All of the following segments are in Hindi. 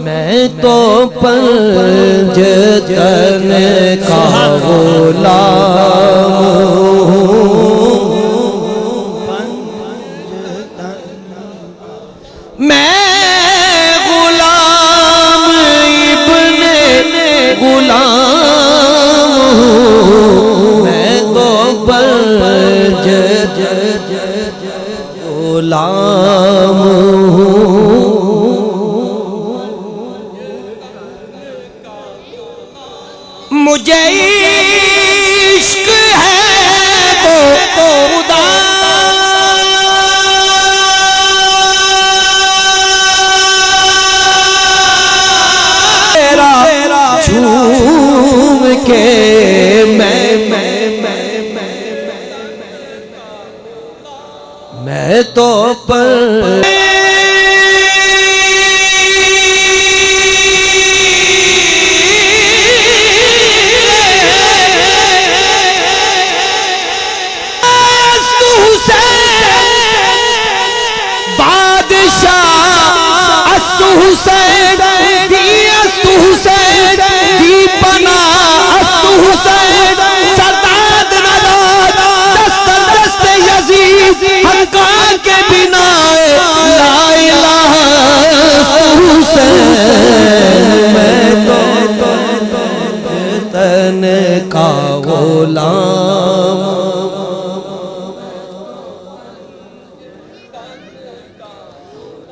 मैं तो पंजतन का गुलाम हूँ, मैं गुलाम इब्ने गुलाम हूँ, मैं तो पंजतन गुलाम हूँ। मुझे इश्क है तो खुदा तेरा झूम के मैं तो पर हुसैन हुसैन दीपना हुसैन सरदाद नदाद दस्त दस्त यजीद हक्का के बिना ला इलाहा हुसैन मैं तो तन का गुलाम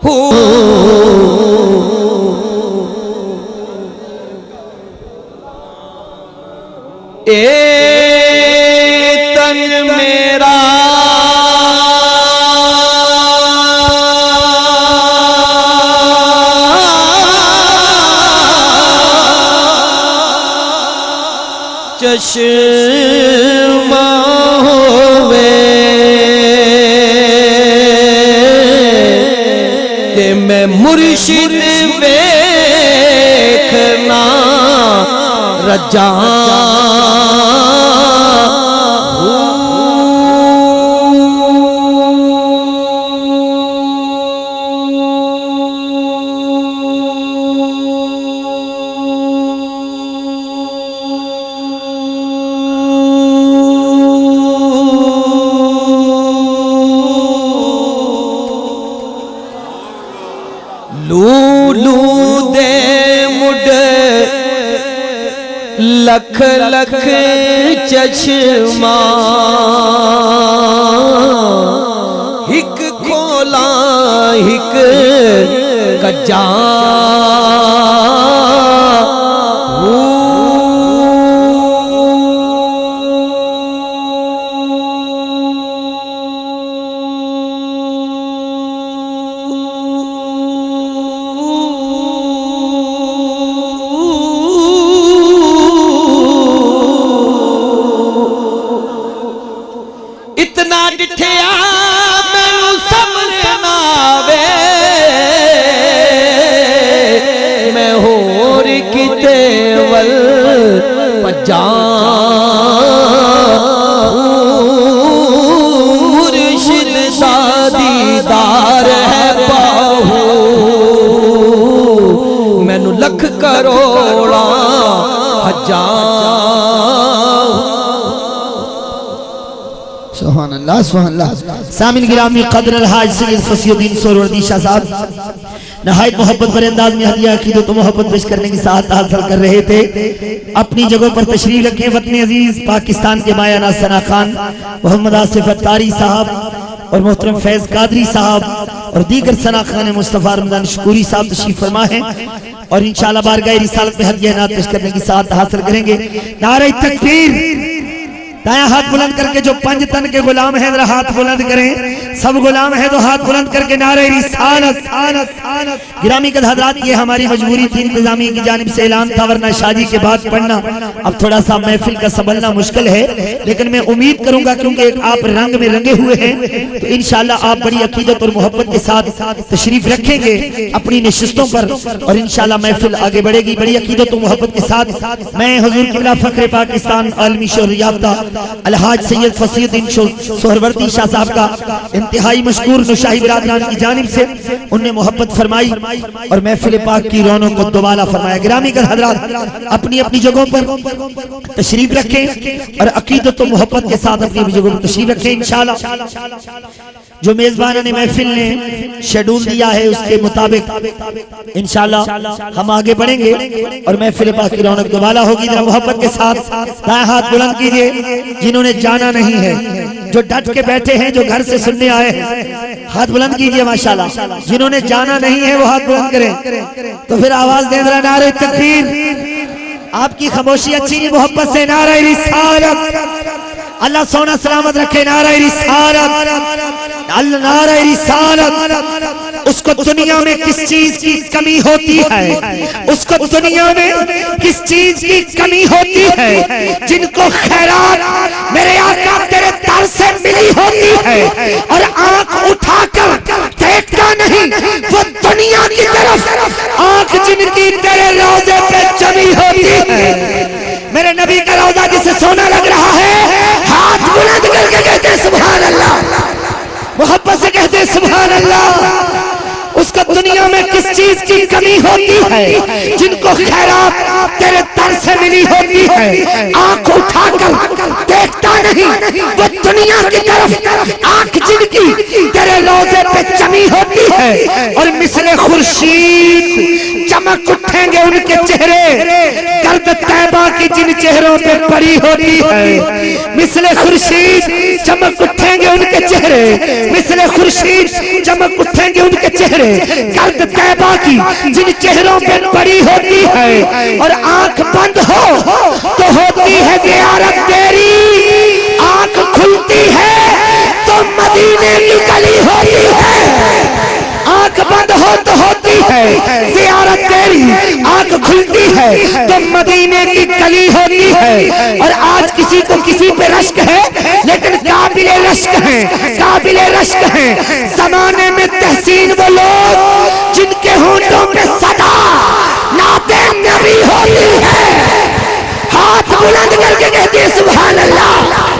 हूँ। ए तन मेरा चश्मा होवे ते मैं मुर्शिद देखना रजा लूलू दे मुड लख लख चश्मा हिक खोला हिक कजा इतना डिठिया मैनू समझ ना आवे मैं होर किते वल भजा मुर्शिद दा दीदार है पाहू मैनू लख करोड़ा हजार सुभान अल्लाह सुभान अल्लाह। सामिन गिरामी क़द्र अलहाज सैयद फसीउद्दीन सोहरवर्दी शाह साहब नहायत मोहब्बत भरे अंदाज में हदिया अकीदत और मोहब्बत पेश करने की साथ हासिल कर रहे थे। अपनी जगह पर तशरीफ रखे वतन अजीज पाकिस्तान के मायाना सना खान मोहम्मद आसिफ अत्तारी साहब और मोहतरम फैज कादरी साहब और दीगर सना खान मुस्तफा रमजान शकूरी साहब तशरीफ फरमा है और इंशाअल्लाह बारगाह रिसालत में हदिया नात पेश करने की साथ हासिल करेंगे। नारे तकबीर दाया हाथ बुलंद करके जो पंज तन के गुलाम है जरा हाथ बुलंद करें। सब गुलाम है तो हाथ बुलंद करके नारे रिसालत। गिरामी के हजरात ये हमारी मजबूरी थी, इंतजामी की जानिब से ऐलान था, वरना शादी के बाद पढ़ना अब थोड़ा सा महफिल का संभलना मुश्किल है, लेकिन मैं उम्मीद करूंगा क्योंकि आप रंग में रंगे हुए हैं तो इंशाल्लाह आप बड़ी अकीदत और मोहब्बत के साथ तशरीफ रखेंगे अपनी नशिस्तों पर और इंशाल्लाह महफिल आगे बढ़ेगी बड़ी अकीदत और मोहब्बत के साथ। मैं हुजूर क़िबला फ़ख्र पाकिस्तान आलमी शोहरत याफ्ता अलहाज सैयद फसीउद्दीन सोहरवर्दी शाह साहब का इंतहाई मशकूर नुशाही बिरादरान की जानिब से उनने मोहब्बत फरमाई और महफिल पाक की रौनक को दोबारा फरमाया। गिरामी कर हजरात अपनी अपनी जगहों पर तशरीफ रखें और अकीदत और मोहब्बत के साथ अपनी अपनी जगहों पर तशरीफ रखें। इंशाअल्लाह जो मेजबान ने महफिल ने शेड्यूल दिया है उसके मुताबिक इंशाअल्लाह हम आगे बढ़ेंगे और महफिल पाक की रौनक दोबारा होगी। जरा मोहब्बत के साथ दाएं हाथ बुलंद कीजिए जिन्होंने जाना नहीं है, जो डट के बैठे हैं, जो घर से सुनने आए हैं, हाथ बुलंद कीजिए माशाल्लाह। जिन्होंने जाना नहीं है वो हाथ बुलंद करें। तो फिर आवाज दें जरा नारे तकबीर। आपकी खामोशी अच्छी नहीं, मोहब्बत से नारे रिसालत। अल्लाह सोना सलामत रखे। नारे रिसालत, अल्लाह नारे रिसालत। उसको दुनिया में किस चीज की कमी होती है, उसको दुनिया में किस चीज की कमी होती है, जिनको खैरात मेरे आका तेरे दर से मिली होती है और आंख उठाकर देखता नहीं वो दुनिया की तरफ, आंख जिनकी तेरे रोजे पे जमी होती है। मेरे नबी का रोजा जिसे सोना लग रहा है, हाथ बुलंद करके कहते सुभान अल्लाह, मोहब्बत से कहते सुभान अल्लाह। उसको दुनिया में किस चीज की कमी होती है, जिनको खैरात तेरे दर से मिली होती है, आंख उठाकर देखता नहीं वो दुनिया की तरफ, आंख जिनकी तेरे रोजे पे जमी होती है और मिसले खुर्शीद चमक उठेंगे उनके चेहरे, गर्द तैबा की जिन चेहरों पे पड़ी होती है, मिसले खुर्शीद चमक उठेंगे उनके चेहरे, मिसले खुर्शीद चमक उठेंगे उनके चेहरे, गर्द तैबा की जिन चेहरों पे पड़ी होती है और आंख बंद हो तो होती है ज़ियारत तेरी, आंख खुलती है तो मदीने की गली होती है, आंख बंद हो तो होती है ज़ियारत तेरी, आंख खुलती है तो मदीने की गली होती है। और आज किसी को किसी पे रश्क है, लेकिन काबिले रश्क हैं, काबिले रश्क हैं जमाने में तहसीन वो लोग जिनके होंठों पे सदा नाते नबी होती है। हाथ बुलंद करके कहते सुभान अल्लाह।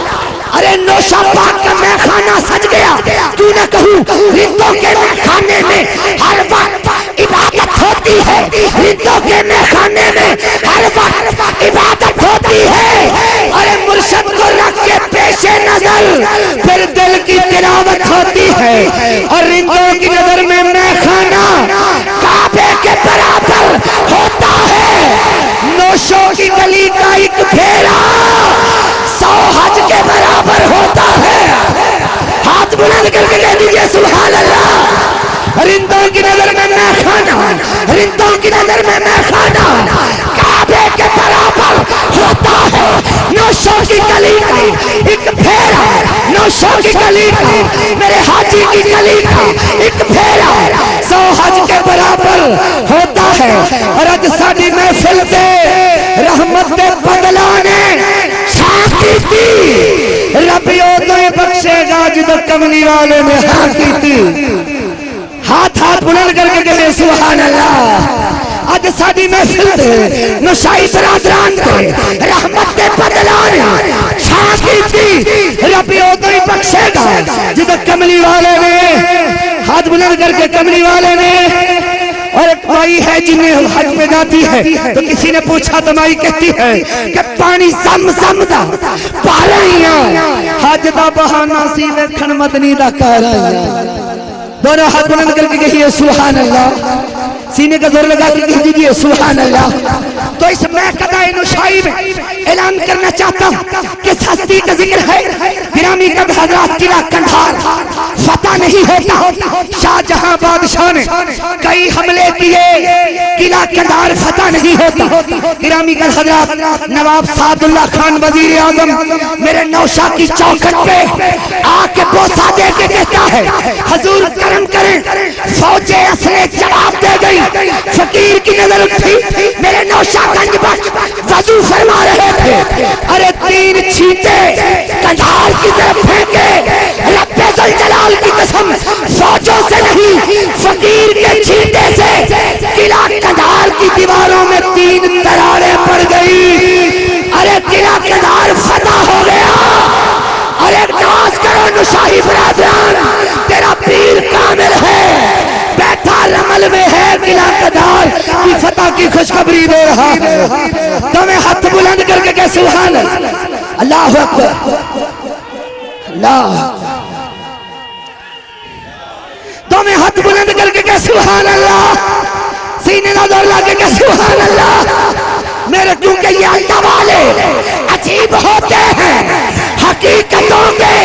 अरे नौशा पाक का मैखाना सज गया, क्यों ना कहूँ रिंदों के मैखाने में हर वक्त इबादत होती है, रिंदों के मैखाने में हर वक्त इबादत होती है। अरे मुर्शद को रख के पेशे नजर फिर दिल की तिलावत होती है और रिंदों की नजर में मैखाना काबे के बराबर होता है। नौशों की गली का एक फेरा 100 हज के बराबर होता है। हाथ बुलंद करके कह दीजिए सुभान अल्लाह। रिंदों की नजर में मैखाना, रिंदों की नजर में मैखाना काबे के बराबर होता है। नौशों की गली का एक फेरा, नौशों की गली का, मेरे हाजी की गली का एक फेरा 100 हज के बराबर होता है। और आज साडी महफिल पे रहमत दे बदलाने छाकी थी, रबियो तो बख्शेगा जिधर कमली वाले ने हाँ की थी। हाथ हाथ बुलंद करके कहते सुभान अल्लाह। आज साडी महफिल ते नुशाई बरादरान ते रहमत दे बदलाने छाकी थी, रबियो तो बख्शेगा जिधर कमली वाले ने, हाथ बुलंद करके कमली वाले ने। और एक माई है जिन्हें हज पे जाती है तो किसी ने पूछा तो माई कहती है कि पानी ज़म-ज़म दा पा रही हज दा बहाना सी देखन मदनी दा कर रही। दोनों हाथ बुलंद करके कहिए सुभान अल्लाह, सीने का जोर लगा के कह दीजिए सुभान अल्लाह। तो इस महकदा नुशाई में ऐलान करना चाहता हूँ कि हस्ती का जिक्र है गिरामी का हजरात किला कंधार फतह नहीं होता। शाहजहां बादशाह ने कई हमले किए, किला कंधार फतह नहीं होता। गिरामी का हजरात नवाब सादुल्ला खान वजीर आजम मेरे नौशा की चौखट पे आके बोसा दे के कहता है हजूर करम करें, फौजे असले जवाब दे गई। फकीर की नजर उठी, मेरे नौशागंज पर वजू फरमा रहे थे। अरे 3 छींटे कंधार की तरफ फेंके, रब्बे जुल जलाल की कसम फौजों से नहीं फकीर के छींटे से किला कंधार की दीवारों में 3 दरारें पड़ गई। अरे किला कंधार फतह हो गया। अरे नाज करो नुशाही बरादरान, की खुशखबरी दे रहा है। तुम्हें हाथ बुलंद करके कह सुभान अल्लाह अकबर अल्लाह। तुम्हें हाथ बुलंद करके कह सुभान अल्लाह, सीने ना जोर लाके कह सुभान अल्लाह मेरे, क्योंकि ये अल्लाह वाले अजीब होते हैं, हकीकतों के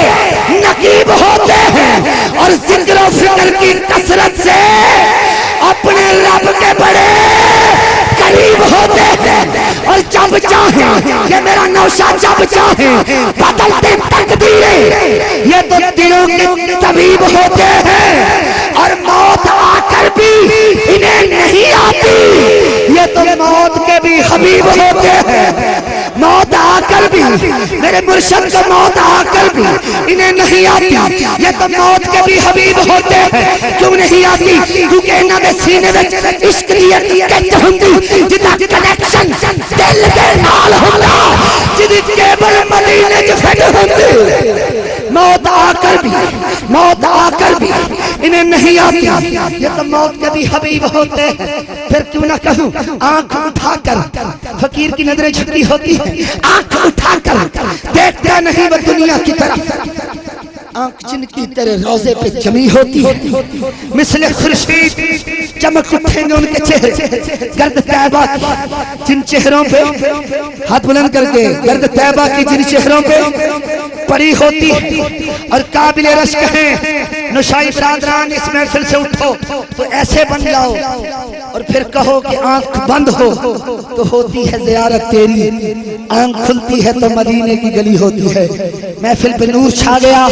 नकीब होते हैं और जिक्र और फिक्र की कसरत से अपने रब के बड़े करीब होते हैं। और जब चाहे ये मेरा नौशाद जब चाहे बदलते तकदीरें, ये तो दिलों के तबीब होते हैं और मौत आकर भी इन्हें नहीं आती, ये तो मौत के भी हबीब होते हैं। मौत आकर भी मेरे मुर्शद को मौत आकर भी इन्हें नहीं आती, ये तो मौत के भी हबीब होते हैं। क्यों नहीं आती? क्योंकि इन्हां दे सीने विच इश्क दी किट हुंदी, जिदा कनेक्शन दिल दे नाल हुंदा, जिदी केबल मदीने च फिट हुंदी। मौत आकर भी इन्हें नहीं आती, ये तो मौत के भी हबीब होते हैं। फिर क्यों ना कहूं, आंख उठाकर फकीर की नजरें झुकी होती है, आंख उठाकर देखता नहीं वो दुनिया की तरफ, आंख जिनकी तेरे रोजे पे जमी होती है, मिसले खुर्शीद चमक उठेंगे उनके चेहरे। गर्द तैबा जिन चेहरों पे, हाथ बुलंद करके, गर्द तैबा की जिन चेहरों पे पड़ी होती है और काबिल रश्क है। नुशाई बरादरान इस महफिल से उठो तो ऐसे बन जाओ और फिर कहो कि आंख बंद हो तो होती है ज़ियारत तेरी, आंख खुलती है तो मदीने की गली होती है। महफिल पे नूर छा गया।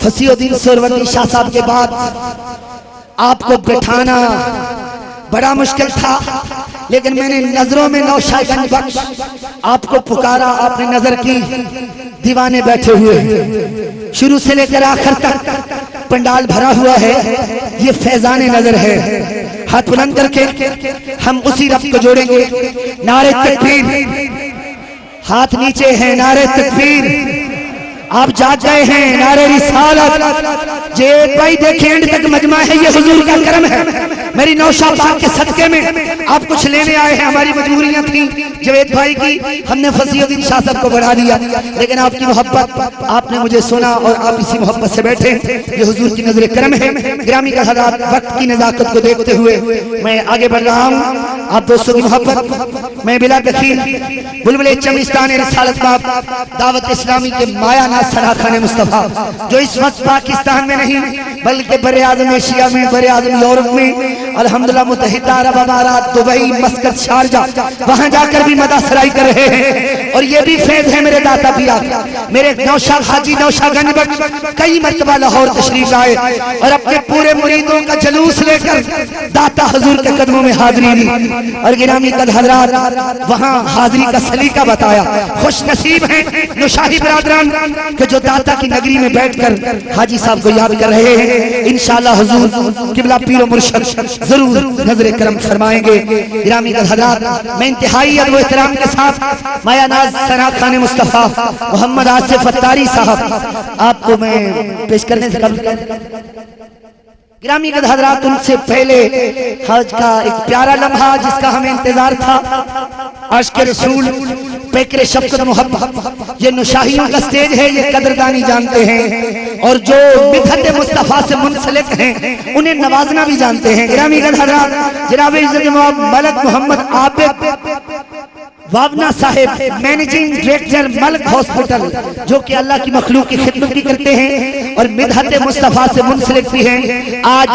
फसीउद्दीन सुहरवर्दी शाह साहब के बाद आपको बैठाना बड़ा मुश्किल था, लेकिन मैंने नजरों में नौशादगंज बख्श आपको पुकारा, आपने नजर की। दीवाने बैठे हुए शुरू से लेकर आखिर तक पंडाल भरा हुआ है, ये फैजाने नजर है। हाथ बुलंद करके हम उसी रब को जोड़ेंगे। नारे तकबीर, हाथ नीचे है, नारे तकबीर। आप जाग गए हैं, नारे रिसालत। जे भाई देखें एंड तक मजमा है, ये हुजूर का करम है। मेरी नौशाद पाक के सदके में आप कुछ लेने आए हैं, हमारी मजबूरियां थी जवेद भाई की, हमने फसीउद्दीन शाह साहब को बढ़ा दिया, लेकिन आपकी मोहब्बत, आपने मुझे सुना और आप इसी मोहब्बत से बैठे, ये हुजूर की नजर करम है। गिरामी का हज़रात, वक्त की नज़ाकत को देखते हुए मैं आगे बढ़ रहा हूँ। आप दोस्तों की मोहब्बत, मैं बिला दखील बुलबुल चमिस्तान रिसालत बाप दावत इस्लामी के माया नाज सराखाने मुस्तफा, जो इस वक्त पाकिस्तान में नहीं बल्कि बड़े आज़म एशिया में, बड़े आज़म यूरोप में, अल्हम्दुलिल्लाह मुत्तहिदा अरब अमारात, दुबई, मस्कत, शारजा, वहां जाकर भी मदासराई कर रहे हैं। और ये भी फैज है मेरे दाता पिया, मेरे नौशाद हाजी नौशादगंज बख्श कई मर्तबा लाहौर तशरीफ लाए और अपने पूरे मुरीदों का जुलूस लेकर दाता हुजूर के कदमों में हाजिरी दी। और गिरामी कद हज़रात वहां हाजिरी का सलीका बताया। खुश नसीब है नुशाही बरादरान के जो दाता की नगरी में बैठकर हाजी साहब को याद कर रहे हैं। इंशाअल्लाह हुजूर किबला पीर और मुर्शिद जरूर नजर करम फरमाएंगे। गिरामी कद हज़रात, मैं इंतहाई अदब व एहतराम के साथ माया नाज सराखाने मुस्तफा मोहम्मद आसिफ अत्तारी साहब आपको मैं पेश करने से कबल गिरामी कद हज़रात, उनसे पहले हज का एक प्यारा लम्हा जिसका हमें इंतजार था, आशिक़ रसूल पैकर शफ़क़त मोहब्बत, ये नुशाहियों का स्टेज है, ये कदरदानी जानते हैं और जो मिदहत मुस्तफ़ा से मुंसलिक हैं उन्हें नवाजना भी जानते हैं। गिरामी कद हज़रात, जनाब Izzat Malak Mohammad Abid Wavna Sahib, managing director Malak hospital, जो कि अल्लाह की मखलूक की खिदमत भी करते हैं और मिदहत मुस्तफ़ा से मुंसलिक भी हैं। आज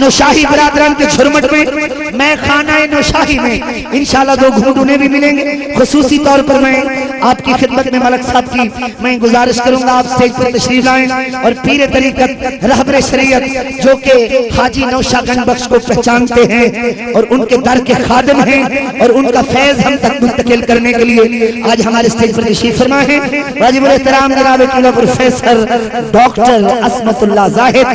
नौशाही बरादरान के झुरमट में, मैं खाना नौशाही में इंशाअल्लाह दो घूंट उन्हें भी मिलेंगे। खुसूसी तौर पर मैं आपकी खिदमत में मलक साहब की मैं गुजारिश करूंगा, आप स्टेज पर तशरीफ लाएं और पीर तरीक़त रहबर शरीयत जो कि हाजी नौशादगंज बख्श को पहचानते हैं और उनके दर के खादिम हैं और उनका फैज़ हम तक मुंतकिल करने के लिए आज हमारे स्टेज पर तशरीफ फरमा है। वाजिबुल एहतराम जनाब प्रोफेसर डॉक्टर असमतुल्लाह ज़ाहिद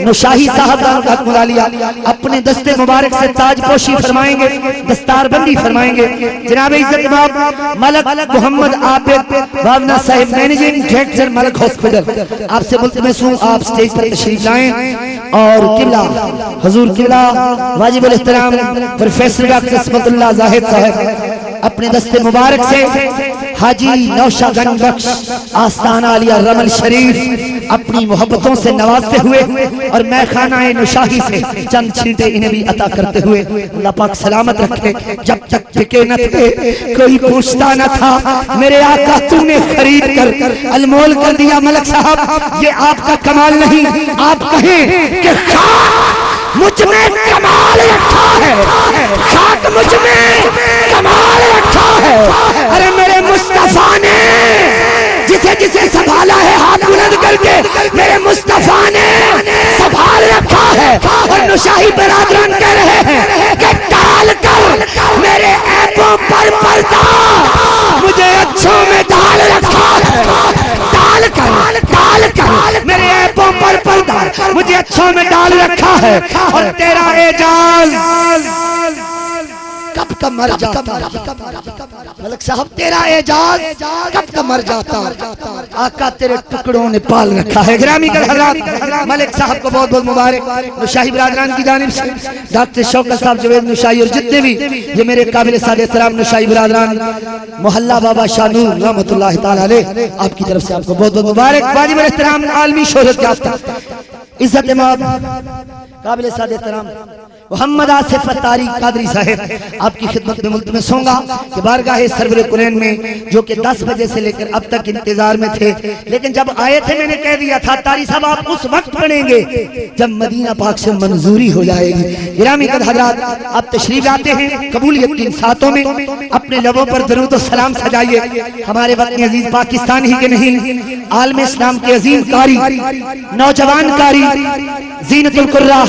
नौशाही साहब का लिया अपने दस्ते मुबारक से ताजपोशी फरमाएंगे, दस्तारबंदी फरमाएंगे। जनाब इज्जत मलक मोहम्मद आबिद भावना साहिब, मैनेजिंग डायरेक्टर मलक हॉस्पिटल, आपसे मुल्तमस हूं आप स्टेज पर तशरीफ लाएं और किबला हुजूर किबला वाजिबुल एहतराम प्रोफेसर डॉक्टर इसमतुल्लाह जाहिद साहब अपने दस्ते मुबारक से हाजी नौशागंज बख्श आस्ताना आलिया रमल शरीफ अपनी मोहब्बतों से नवाजते हुए और मैं खानाए नुशाही से चंद छींटे इन्हें भी अता करते हुए अल्लाह पाक सलामत रखे। जब तक टिके न थे कोई पूछता न था, मेरे आका तूने खरीद कर अनमोल कर दिया। मलक साहब ये आपका कमाल नहीं, आप कहें कि खाक मुझ में कमाल रखा है, खाक मुझ में कमाल रखा है। अरे मेरे मुस्तफा ने जिसे जिसे संभाला है हाथ बुलंद करके मेरे मुस्तफा ने संभाल रखा है। और नुशाही बरादरान कह रहे हैं कि डाल कर मेरे ऐपों पर पर्दा मुझे अच्छों में डाल रखा है, डाल कर मेरे ऐपों पर पर्दा मुझे अच्छों में डाल रखा है। और तेरा एजाज कब का मर जाता, मलक साहब तेरा एजाज कब का मर जाता, आका तेरे टुकड़ों ने पाल रखा है। ग्रामी का हजरात मलिक साहब को बहुत बहुत मुबारक। नुशाही बरादरान की जानिब से डॉक्टर शौकत साहब जवेद नुशाही और जितने भी ये मेरे काबिल सादे सलाम नुशाही बरादरान मोहल्ला बाबा शानूर रहमतुल्लाह ताला अलैह आपकी तरफ से आपको बहुत बहुत मुबारक। वाजिबुल एहतराम आलमी शोहरत याफ्ता इज्जत इमाम काबिल सादे सलाम मोहम्मद आसिफ अत्तारी कादरी साहब आपकी खिदमत में मुल्तमस होगा कि बारगाह सरवर कुरैन में जो कि 10 बजे से लेकर अब तक इंतजार में थे, लेकिन जब आए थे मैंने कह दिया था तारी साहब आप उस वक्त पढ़ेंगे जब मदीना पाक से मंजूरी हो जाएगी। गिरामी कद हज़रात आप तशरीफ लाते हैं कबूलियत की सातों में अपने लबों पर दरूद और सलाम सजाइए। हमारे वतन अजीज पाकिस्तान ही के नहीं आलम इस्लाम के अजीम कारी नौजवान कारी जीनतुल कुर्रा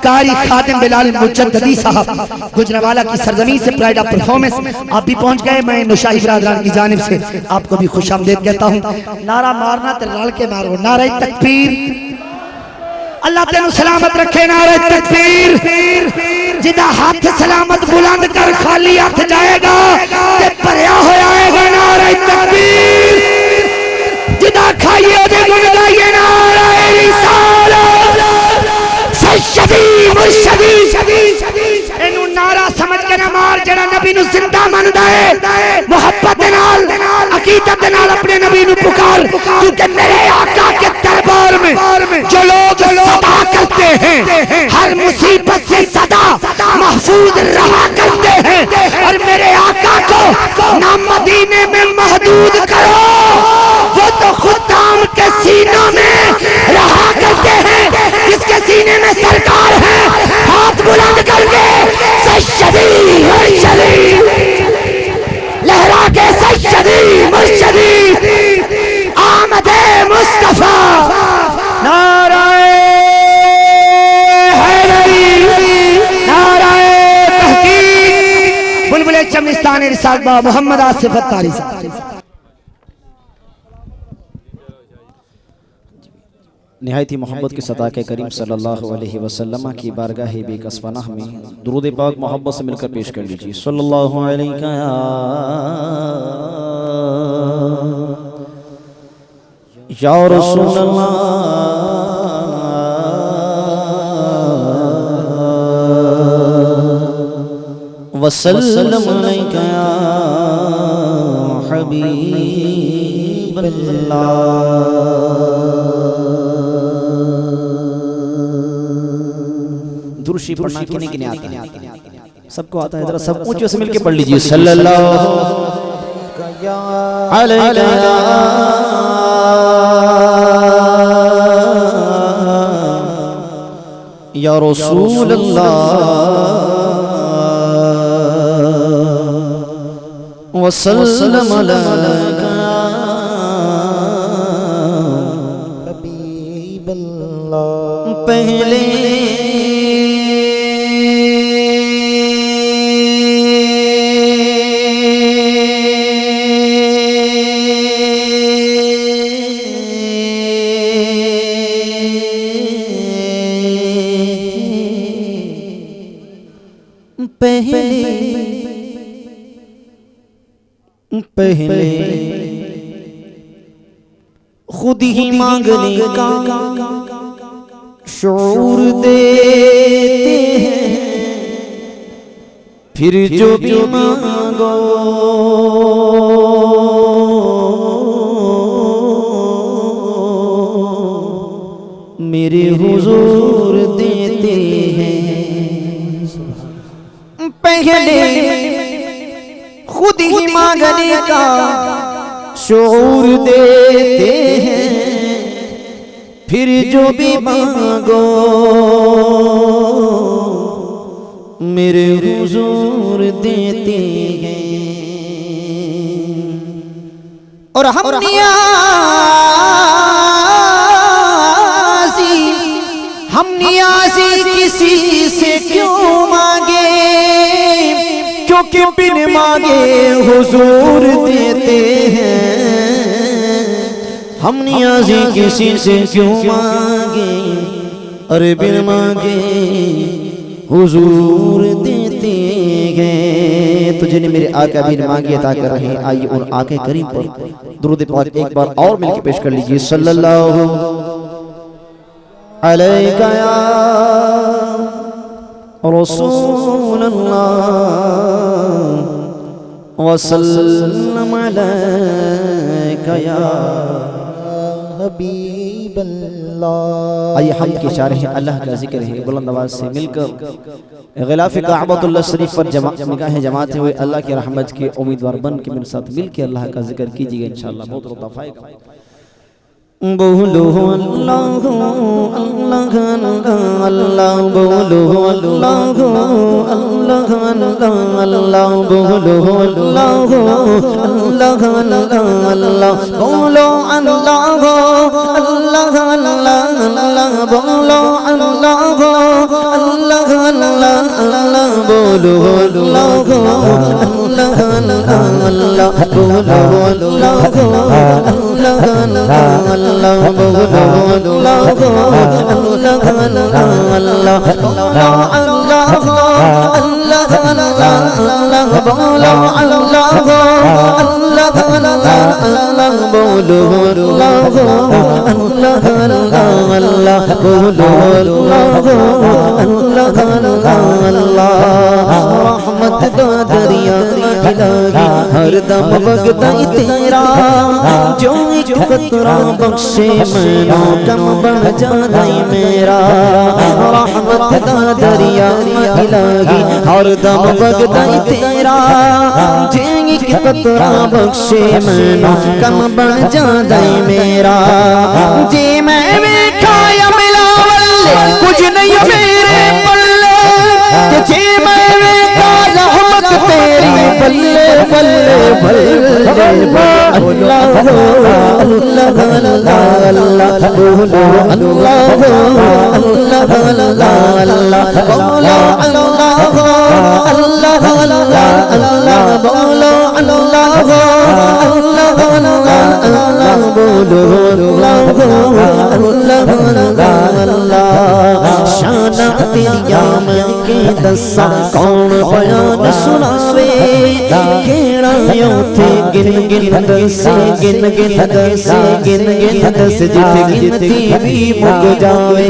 कारी खादिम बिलाल मुजद्ददी साहब गुजरावाला की सरजमीन से प्राइड ऑफ परफॉर्मेंस आप भी पहुंच गए। मैं नुशाही बरादरान की जानिब से आपको भी खुशामदीद कहता हूं। नारा मारना तो रल के मारो, नारे तकबीर, अल्लाह तेनु सलामत रखे। नारे तकबीर, जिदा हाथ सलामत बुलंद कर खाली हाथ जाएगा ते भरिया होया आएगा। नारे तकबीर, जिदा खाइए ओदे गुण गाइए। नारे रिसालत इनू नारा समझ के ना मार जड़ा नबी नु जिंदा मनदा है, मोहब्बत नाल अकीदत नाल अपने नबी नु पुकार, क्योंकि मेरे आका के दरबार में जो लोग सदा करते हैं हर मुसीबत से सदा महफूज रहा करते हैं। और मेरे आका को ना मदीने में महदूद करो, वो तो खुदाम के सीनों में रहा करते हैं। जिसके सीने में सरकार है हाथ बुलंद करके सैयदी मुर्शदी लहरा के सैयदी मुर्शदी आमदे मुस्तफा नाराए हैदरी नाराए तहकीक बुलबुल चमिस्तान इरशाद बा मोहम्मद आसिफ अत्तारी साहब। निहायत ही मोहब्बत की सता के करीम सल्लल्लाहु अलैहि वसल्लम की बारगाह बेकसपनाह में दुरूद पाक मोहब्बत से मिलकर पेश कर लीजिए। सल्लल्लाहु अलैहि या रसूल अल्लाह वसल्लम अलैका या हबीब अल्लाह। दुरूशी पढ़ना किने किने आता है, सबको आता है, जरा सब ऊंचे से मिलके पढ़ लीजिए। सल्लल्लाहु अलैहि या रसूल अल्लाह वसल्लम अलैका हबीब अल्लाह। पहले पहले खुद ही मांगने का शऊर देते हैं, फिर जो भी मांगो मेरे हुजूर देते हैं। पहले खुद ही मांगने का शऊर देते हैं, फिर जो भी मांगो मेरे हुजूर देते हैं। और हम नियाज़ी किसी से क्यों मांगे, क्योंकि बिन मांगे हुजूर देते हैं। हम नियाज़ी किसी से क्यों मांगे, अरे बिन मांगे हुजूर देते हैं। तो जिन्हें मेरे आका बिन मांगे अता कर रहे हैं, आइए उन आका करीम पर दुरूद पाक एक बार और मिलकर पेश कर लीजिए। सल्लल्लाहु अलैका या रसूलल्लाह वसल्लम अलैका या हबीबल्लाह। आइए हम के इशारे हैं, अल्लाह का जिक्र है, बुलंद आवाज से मिलकर गिलाफ काबतुल्लाह शरीफ पर निगाहें जमाते हुए अल्लाह की रहमत के उम्मीदवार बन के मेरे साथ मिलकर अल्लाह का जिक्र कीजिएगा, इंशाअल्लाह बहुत लुत्फ आएगा। बोलो अल्लाह अल्लाह अल्लाह, बोलो अल्लाह अल्लाह अल्लाह, बोलो अल्लाह अल्लाह अल्लाह, बोलो अल्लाह अल्लाह अल्लाह, बोलो अल्लाह अल्लाह अल्लाह, बोलो अल्लाह अल्लाह अल्लाह, बोलो अल्लाह अल्लाह अल्लाह, बोलो अल्लाह अल्लाह अल्लाह, बोलो अल्लाह अल्लाह अल्लाह, बोलो अल्लाह अल्लाह अल्लाह, बोलो अल्लाह अल्लाह अल्लाह, बोलो अल्लाह अल्लाह। रहमत का दरिया इलाही हरदम बगदा तेरा, जो एक कतरा बख्शे मैनो कम बढ़ जाए मेरा। रहमत का दरिया इलाही हरदम बगदा तेरा, जो एक कतरा बख्शे मैनो कम बढ़ जाए मेरा। जी मैं खाया मिला कुछ नहीं मेरे पल्ले, जी मैं रहमत तेरी बल्ले बल्ले बल्ले, अल्लाह अल्लाह अल्लाह, बोलो अल्लाह अल्लाह अल्लाह, बोलो अल्लाह अल्लाह अल्लाह, बोलो अल्लाह अल्लाह अल्लाह, बोलो अल्लाह अल्लाह। शाना तेरिया मैं के दसा कौन बयान सुनावे, केड़ा थे गिन गिन दसे गिन गिन दसे गिन गिन दस, जित गिनती भी मुक जावे।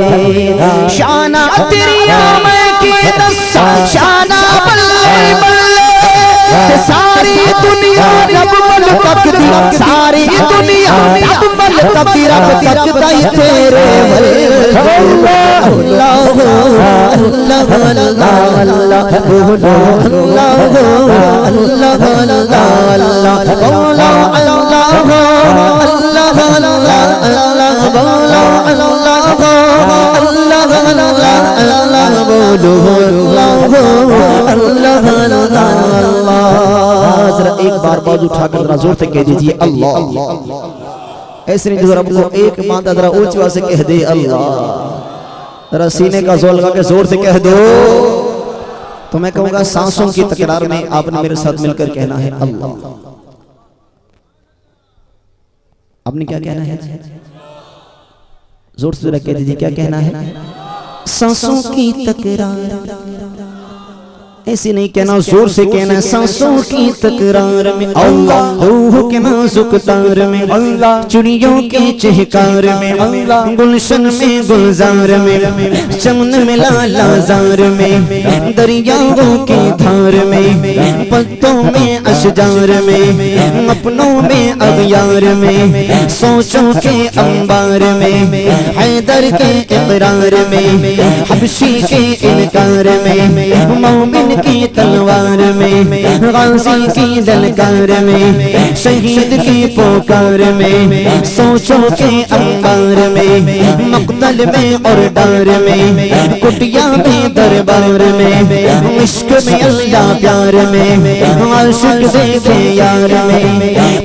शाना तेरिया मैं के दसा, शाना बल्ले बल्ले, सारी दुनिया रब मल तकदी, सारी दुनिया रब मल तकदी, रब तकदा ही तेरे अल्लाह अल्लाह अल्लाह अल्लाह, बोलो अल्लाह अल्लाह अल्लाह, बोलो अल्लाह अल्लाह अल्लाह, बोलो अल्लाह अल्लाह अल्लाह, बोलो अल्लाह अल्लाह। जरा एक बार बाजू उठाकर जरा जोर से कह दीजिए अल्लाह। ऐसे नहीं जरा आपको एक मादा जरा ऊंची आवाज से कह दे अल्लाह, जरा सीने का जोर लगा के जोर से कह दो। तो मैं कहूंगा सांसों की तकरार में आपने मेरे साथ मिलकर कहना है अल्लाह। आपने क्या कहना है? जोर से जरा कह दीजिए क्या कहना है? सांसों की तकरार ऐसे नहीं कहना, जोर से कहना, सांसों की तकरार में अल्लाह, रूह के नाजुक तार में अल्लाह, चिड़ियों के चहकार में अल्लाह, गुलशन में गुलजार में, चमन में लालाजार में, दरियाओं की धार में, पत्तों में अशजार में, अपनों में अगयार में, सोचों के अंबार में, हैदर के इकरार में, हबशी के इनकार में, मोमिन की तलवार में, गाजी की ललकार में, शहीद की पुकार में, सोचों के अंबार में, मक्तल में और डार में, कुटिया में दरबार में, इश्क में अल्लाह प्यार में, आशिक देखे यार में,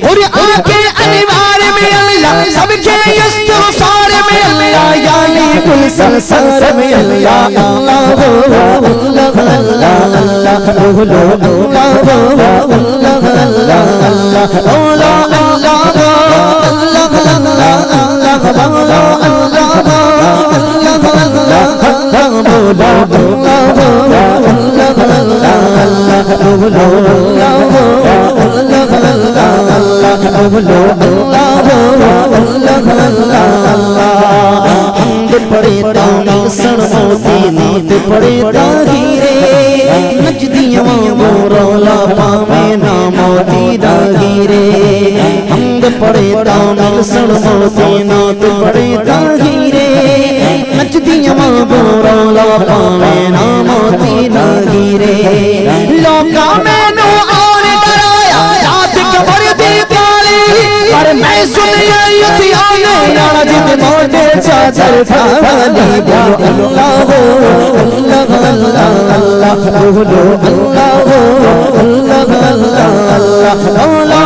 और आके अनिवार में अल्लाह, सबके इस्तग़फ़ार में अल्लाह, यानी कुल संसार में अल्लाह, अल्लाह अल्लाह अल्लाह अल्लाह बोलो अल्लाह अल्लाह अल्लाह अल्लाह बोलो अल्लाह अल्लाह अल्लाह बोलो अल्लाह अल्लाह बोलो पड़े तानी सरमोती नीत पड़े दाहीरे, नजदियां मोरोला पावे ना मोती दाहीरे, हमद पड़े तानी सरमोती नीत पड़े दाहीरे, नजदियां मोरोला पावे ना मोती दाहीरे, लोका मैनू और डराया रात कबर दी काली, पर मैं सुनिया यतियाने नाना जिद मोटे चादर खाली, बोलो अल्लाह अल्लाह अल्लाह अल्लाह बोलो अल्लाह अल्लाह अल्लाह अल्लाह बोलो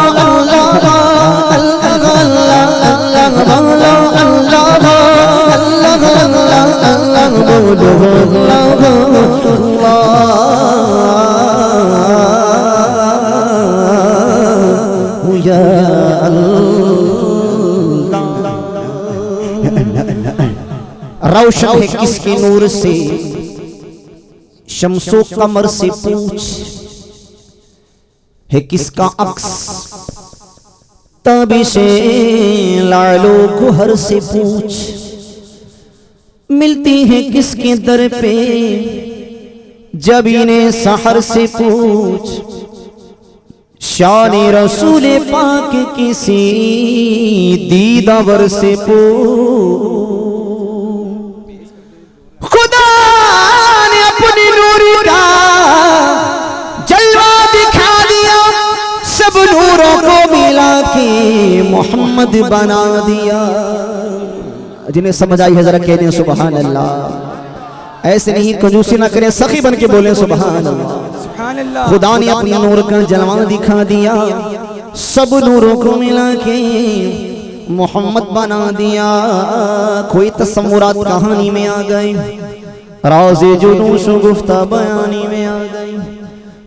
अल्लाह अल्लाह अल्लाह बोलो अल्लाह अल्लाह अल्लाह बोलो अल्लाह या रोशन है किसके नूर से, शम्सो कमर से पूछ, है किसका अक्स, ताबिशे लालो गुहर से पूछ, मिलती है किसके दर पे, जबीने सहर से पूछ, शान रसूल पाक किसी दीदावर से पूछ, खुदा ने अपनी नूरी का जलवा दिखा दिया, सब नूरों को मिला के मोहम्मद बना दिया। जिन्हें समझ आई है जरा कह दें सुभान अल्लाह, ऐसे नहीं कंजूसी ना करें, सखी बन के बोले सुभान अल्लाह। खुदा ने अपनी नूर का जलवा दिखा दिया, सब नूरों को मिला के मोहम्मद बना दिया। कोई तसम्मुरात कहानी में आ गए, राज़े जुनूश गुफ्ता बयानी में आ गए,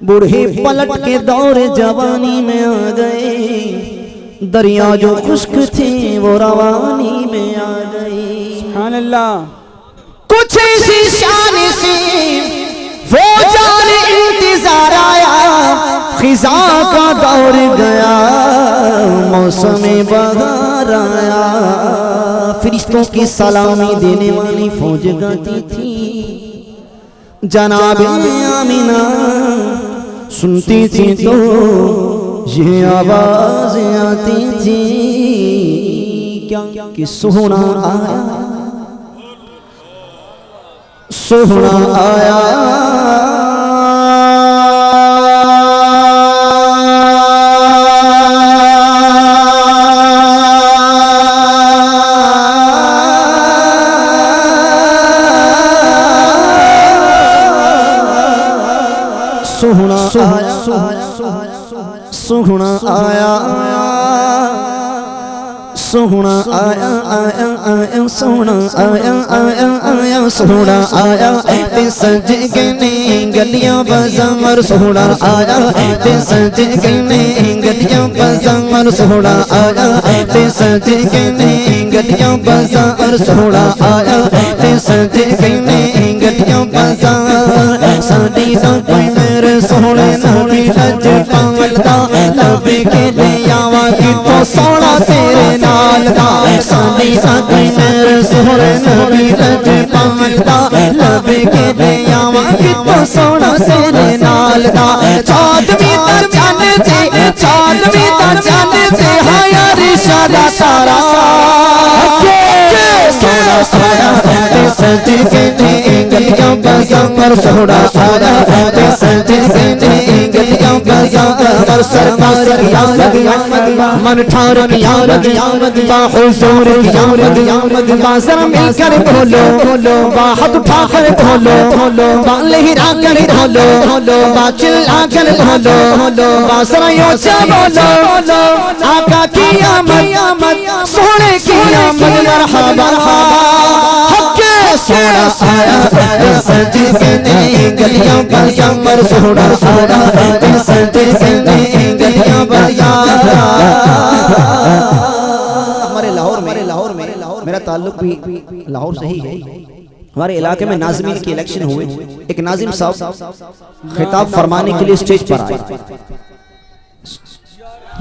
बूढ़े पलट के दौरे जवानी में आ गए, दरिया जो खुश्क थे वो रवानी में आ गई। सुभान अल्लाह। कुछ इसी शान से वो जान इंतजार आया, खिजा का दौर गया, मौसम बहार आया, फरिश्तों की सलामी देने वाली फौज गाती थी, जनाब आमिना सुनती थी तो ये आवाज आती थी, क्या कि सोना आया, सोना आया, सोहना आया, सोहना आया, सोहना आया आया आया सोहना आया आया आया सोहना आया ते सज गए गलियां बाज़ार सोहना आया ते सज गए गलियां बाज़ार सोहना आया ते सज गए गलियां बाज़ार सोहना आया ते सज गए गलियां बाज़ार साडी दा कोई मेरे सोहने नबी लज पावलदा लबे के ले आवा कितों सोहना तेरे नाल दा साडी साडी मेरे सोहने नबी लज पावलदा लबे के ले आवा कितों सोहना तेरे नाल दा चाँद भी तर जाने थे चाँद भी तर जाने थे हाया रिशादा सारा सोहना सारा सज के गलियां बाज़ार सोहना सारा सज के गलियां बाज़ार सरकार किया लगिया मन ठार किया लगिया बाहुजूर किया लगिया बाज़ार मिलकर बोलो बाहत उठाकर बोलो लहरा कर बोलो चिल्ला कर बोलो बाज़ार यूंचा बोलो आका की आमद सोहने की आमद मरहबा सोहना आया सज के गलियां बाज़ार सोहना आया सज के गलियां बाज़ार। हमारे लाहौर में मेरा ताल्लुक भी लाहौर से ही है। हमारे इलाके में नाज़मीन की इलेक्शन हुए, एक नाज़िम साहब खिताब फरमाने के लिए स्टेज पर आए।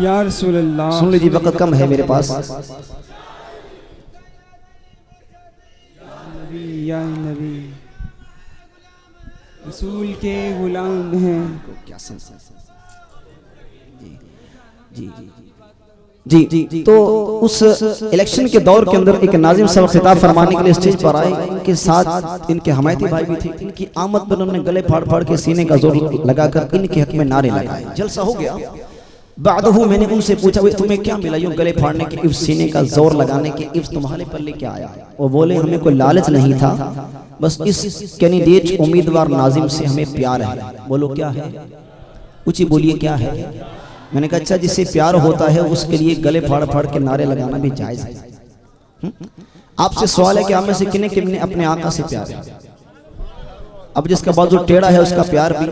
या रसूल अल्लाह, सुन लीजिए, वक्त कम है मेरे पास। या नबी रसूल के गुलाम हैं। जी तो उस इलेक्शन के दौर के अंदर एक नाज़िम साहब खिताब फरमाने के लिए स्टेज पर आए। इनके साथ इनके हमायती भाई भी थे। इनकी आमद पर उन्होंने गले फाड़ फाड़ के सीने का जोर लगाकर इनके हक में नारे लगाए। जलसा हो गया। बादहू मैंने उनसे पूछा, तुम्हें क्या मिला यूं गले फाड़ने के इफ्स, सीने का जोर लगाने के इफ्स तुम्हारे पल्ले क्या आया? वो बोले, हमें कोई लालच नहीं था, बस इस कैंडिडेट उम्मीदवार नाज़िम से हमें प्यार है। बोलो क्या है? ऊंची बोलिए क्या है? मैंने कहा अच्छा, जिससे प्यार होता है उसके लिए गले फाड़ फाड़ के नारे लगाना भी जायज है। आपसे सवाल है कि आप में से किन्हें किन्हें अपने आका से प्यार है? अब जिसका बाजू टेढ़ा है उसका प्यार भी,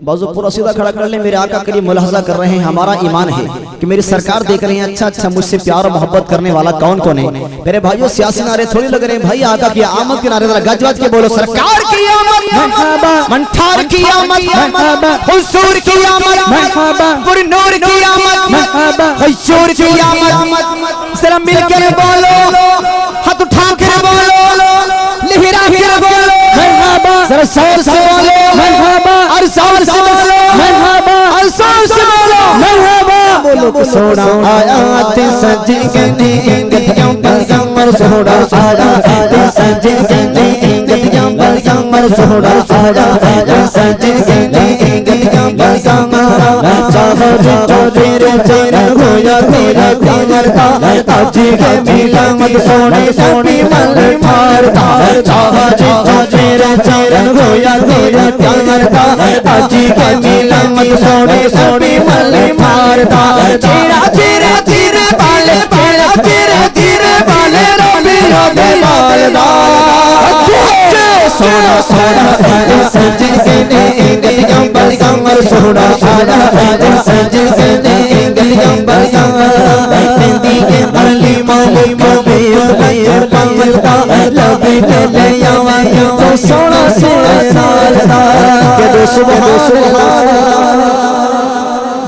बाजू पूरा सीधा खड़ा कर ले। मेरे आका के लिए मुलाहजा कर रहे हैं। हमारा ईमान है कि मेरी सरकार देख रही है, अच्छा अच्छा मुझसे प्यार और मोहब्बत करने वाला कौन कौन है। मेरे भाइयों, सियासी नारे थोड़ी लग रहे हैं भाई। आका की आमद के नारे जरा गज-गज के बोलो। सरकार की आमद मरहबा, मंठार की आमद मरहबा, हुजूर की आमद मरहबा, पुरनूर की आमद मरहबा, हुजूर की आमद। जरा मिलकर बोलो, हाथ उठा कर बोलो, लहरा कर बोलो मरहबा, जरा जोर से बोलो मरहबा, और जोर से बोलो मरहबा, और जोर से बोलो मरहबा। बोलो सोहना आया ते सज गए गलियां बाज़ार सोहना आया ते सज गए गलियां बाज़ार सोहना आया ते सज गए गलियां बाज़ार। चाहो जो तेरे चरण होया तेरा प्यार का, आज के मिलामत सोने सोने मन मारता। चाहो जो तेरे चरण होया तेरा प्यार का, आज के मिलामत सोने सोने मन मारता। तेरा तेरे तेरे बाले तेरा तेरे तेरे बाले रोबे रोबे बालदा। सोना सोना सज गए गलियां बाज़ार सोहना आया सज गए गलियां बाज़ार। मेहंदी के बाली माले माले पावलदा लबे के ले आवा तो सोना सोना सालदा। के दो सुबह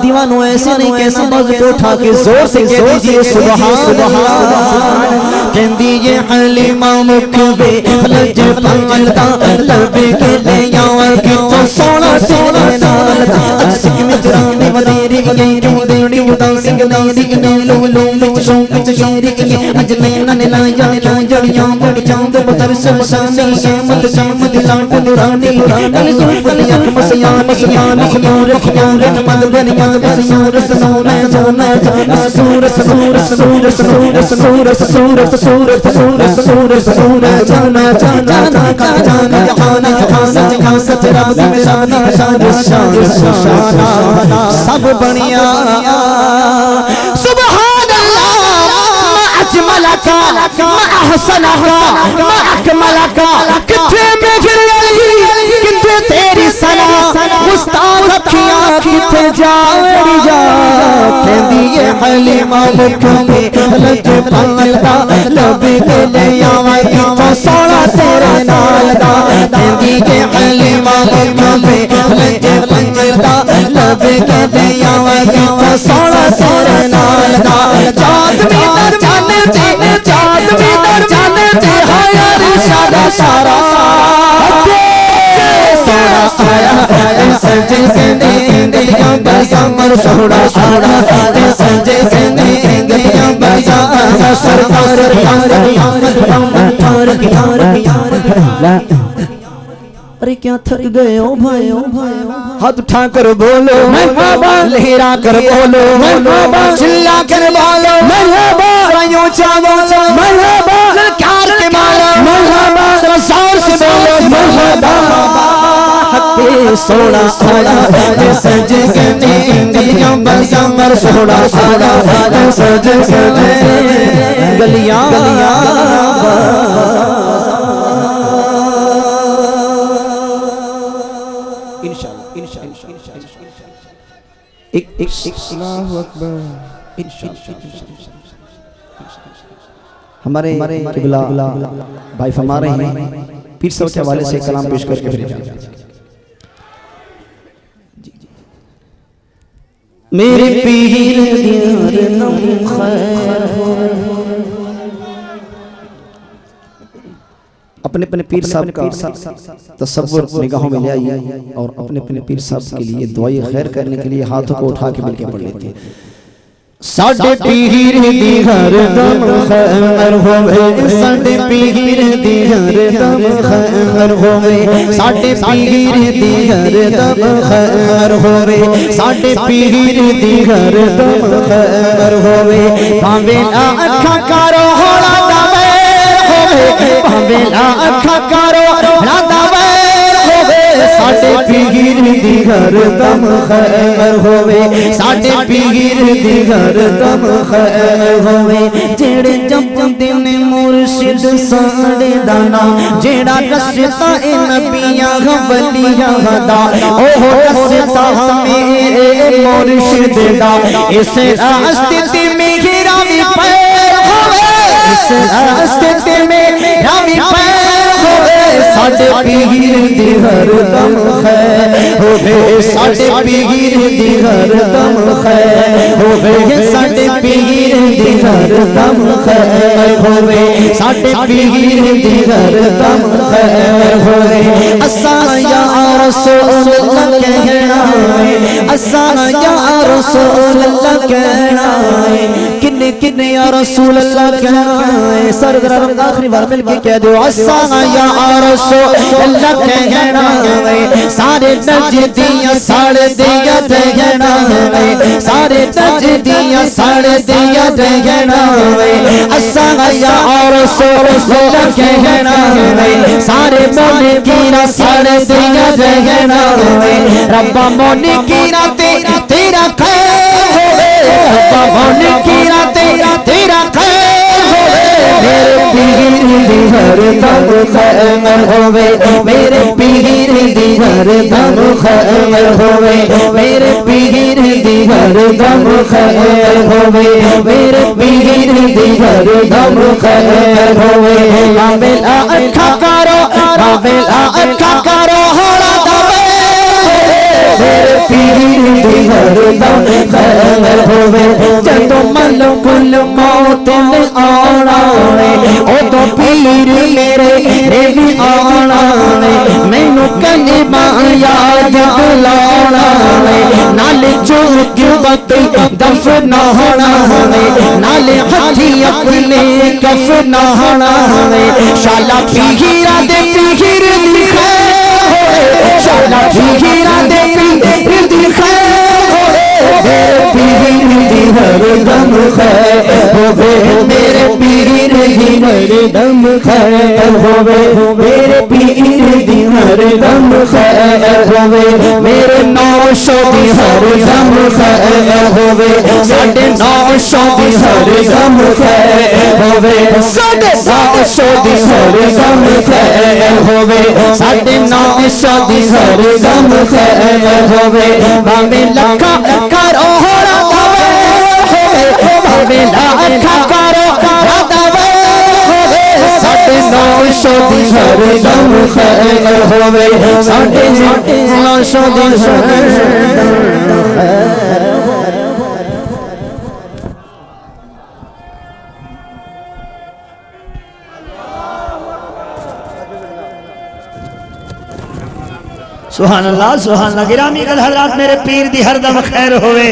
दीवानों ऐसे नहीं कैसे बाजू को उठा के जोर से कह दीजिए सुबहान सुबहान। कह दीजिए हलीमा मुखबे लज पावलदा लबे के ले आवा कि तो सोना सोना सालदा। सिक में जराने वदेरी के क्यों देड़ी उदास सिंह देरी के लो लो लो शौक चेरी के अज नैना ने लाया क्यों जड़ियां बड़ चांद बतर शमशानी मत शामत लाट दुरानी अली सुल्फल यक मसियान मसियान खमोर खमोर मद बनिया सूर सूर सोना सूर सूर सूर सूर सूर सूर सूर सूर सूर सूर जाना जाना का जाना यहाना सच का सच रब में शान शान शान सब बढ़िया। सुभान अल्लाह अजमलका अहसनका अकमलका किथे मेरे अली किथे तेरी सना मुस्ताद अखियां किथे जावड़ी जा कहंदी है हलीमा मुखले लज पालदा लब के ले आवांगी तो सोना तेरे नाल दा कहंदी है हलीमा मुखले लज पालदा लब के ले आवांगी तो सोना तेरे नाल दा चांद भी दर जाने ते चांद भी दर जाने ते हाय सारा सारा सोना आया सजे से गलियां बरसामर सोना सोना सजे से गलियां बरसामर सरकार अरे क्या थक गए हो भाई हाथ उठा कर बोलो मरहबा लहरा कर बोलो मरहबा चिल्ला कर बोलो मरहबा यूं चावो मरहबा ललकार के मारो मरहबा जोर से बोलो मरहबा हके सोना सोना सजे गने गलियां बरसामर सोना सोना सजे गने गलियां अल्लाहु अकबर। हमारे किबला भाई फरमा रहे हैं पीर साहब के हवाले से कलाम पेश करके फिर मेरे पीर दम खैर अपने अपने पीर साहब का तसव्वुर निगाहों में ले आइए और अपने अपने पीर साहब के लिए दुआए खैर करने के लिए हाथों को उठा के मिलके पढ़ लेते हैं। साडे पीर दी हर दम खैर होवे साडे पीर दी हर दम खैर होवे साडे पीर दी हर दम खैर होवे साडे पीर दी हर दम खैर होवे भावे अखा करो होला दवे भावे अखा करो होला दवे साडे पीर दी हर दम खैर होवे साडे पीर दी हर दम खैर होवे जेड़े जपदे ने मुर्शिद साडे दाना जेड़ा रसता ए नबियां वलियां दा ओह रसता मेरे मुर्शिद दा इस रास्ते में गिरावी पैर होवे इस रास्ते में रावी पैर होवे साडे पीर दी हर दम खैर होवे साडे पीर दी हर दम खैर होवे साडे पीर दी हर दम खैर होवे साडे पीर दी हर दम खैर होवे असा या रसूल अल्लाह कहना है असा या रसूल अल्लाह कहना है किन्ने किन्ने या रसूल अल्लाह कहना है सरदार आखिरी बार मिलके कह दो असा या रसूल अल्लाह कहना है सारे नजदियां साड़े दिया कहना है सारे नजदियां साड़े दिया कहना है असा या रसूल अल्लाह कहना है सारे मोने कीरा साड़े दिया कहना है रब्बा मोने कीरा तेरा खैर होवे रब्बा मोने कीरा तेरा खैर होवे मेरे पीर दी हर दम खैर होवे मेरे पीर दी हर दम खैर होवे मेरे पीर दी हर दम खैर होवे मेरे पीर दी हर दम खैर होवे बाबेला अखा करो बाबेला अखा करो होला दवे मेरे पीर दी हर दम खैर होवे जदों मन कुल मौत ने आना है ओ तो पीर मेरे भी आना है मैनू कलमा याद दिलाना है नाले चौक बत्ती दफना होना है नाले हथी अपने कफना होना है शाला पीरा दे पीर दी खैर होए शाला पीरा दे पीर दी खैर होए मेरे पीर दी हर दम खैर होवे मेरे पीर दी हर दम खैर होवे मेरे पीर दी हर दम खैर होवे मेरे नौ 900 दी हर दम खैर होवे, 950 दी हर दम खैर होवे, 950 दी हर दम खैर होवे, 950 दी हर दम खैर होवे, भावे लखा करोड़ होवे, भावे लखा करोड़ होवे, 950 दी हर दम खैर होवे, 950 दी हर दम खैर। सुभान अल्लाह गिरामी कल हजरात मेरे पीर दी हरदम खैर होवे।